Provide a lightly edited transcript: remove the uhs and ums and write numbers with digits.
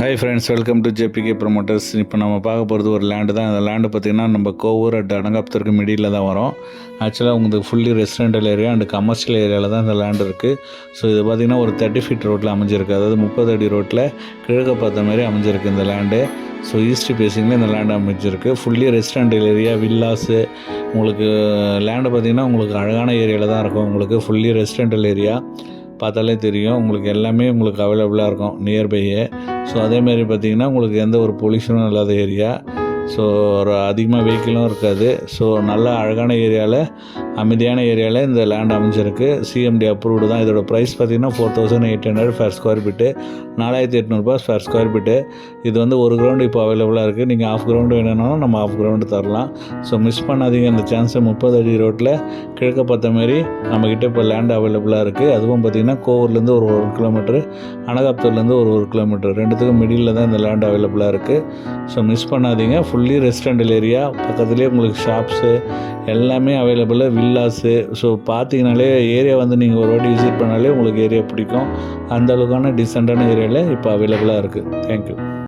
Hi friends, welcome to JBK promoters. இப்போ நம்ம பார்க்க போகிறது ஒரு லேண்டு தான். அந்த லேண்டு பார்த்திங்கன்னா நம்ம கோவூர் அட் அடங்காபுத்தூருக்கு மிடியில் தான் வரும். ஆக்சுவலாக உங்களுக்கு fully residential area and commercial ஏரியாவில் தான் இந்த லேண்டு இருக்குது. ஸோ இது பார்த்திங்கன்னா ஒரு 30 ஃபீட் ரோட்டில் அமைஞ்சிருக்கு. அதாவது 30 அடி ரோட்டில் கிழக்க பார்த்த மாதிரி அமைஞ்சிருக்கு இந்த லேண்டு. ஸோ ஈஸ்ட் பேசிங்கில் இந்த லேண்டு அமைஞ்சிருக்கு. Fully residential area, villas. உங்களுக்கு லேண்டு பார்த்திங்கன்னா உங்களுக்கு அழகான ஏரியாவில் தான் இருக்கும். உங்களுக்கு ஃபுல்லி ரெசிடென்டல் ஏரியா பார்த்தாலே தெரியும். உங்களுக்கு எல்லாமே உங்களுக்கு அவைலபிளாக இருக்கும் நியர்பையே. ஸோ அதேமாரி பார்த்திங்கன்னா உங்களுக்கு எந்த ஒரு பொல்யூஷனும் இல்லாத ஏரியா. ஸோ ஒரு அதிகமாக வெஹிக்கிளும் இருக்காது. ஸோ நல்ல அழகான ஏரியாவில், அமைதியான ஏரியாவில் இந்த லேண்ட் அமைஞ்சிருக்கு. சிஎம்டி அப்ரூவ்டு தான். இதோட ப்ரைஸ் பார்த்திங்கன்னா 4800 per square feet, 4800 per square feet. இது வந்து ஒரு கிரவுண்டு இப்போ அவைலபிளாக இருக்குது. நீங்கள் ஆஃப் கிரவுண்டு வேணும்னாலும் நம்ம ஆஃப் கிரவுண்டு தரலாம். ஸோ மிஸ் பண்ணாதீங்க இந்த சான்ஸை. 30 அடி ரோட்டில் கிழக்க பார்த்த மாரி நம்மக்கிட்ட இப்போ லேண்ட் அவைலபிளாக இருக்குது. அதுவும் பார்த்திங்கன்னா கோவூர்லேருந்து ஒரு 1 கிலோமீட்டரு, அனகாபுத்தூர்லேருந்து ஒரு 1 கிலோமீட்டர், ரெண்டுத்துக்கும் மிடில் தான் இந்த லேண்ட் அவைலபிளாக இருக்குது. ஸோ மிஸ் பண்ணாதீங்க. ஃபுல்லி ரெசிடென்டல் ஏரியா, பக்கத்துலேயே உங்களுக்கு ஷாப்ஸு எல்லாமே அவைலபிள், வில்லாஸு. ஸோ பார்த்தீங்கனாலே ஏரியா வந்து நீங்கள் ஒரு வாட்டி விசிட் பண்ணாலே உங்களுக்கு ஏரியா பிடிக்கும். அந்த அளவுக்கான டீசெண்டான ஏரியாவில் இப்போ அவைலபிளாக இருக்குது. தேங்க்யூ.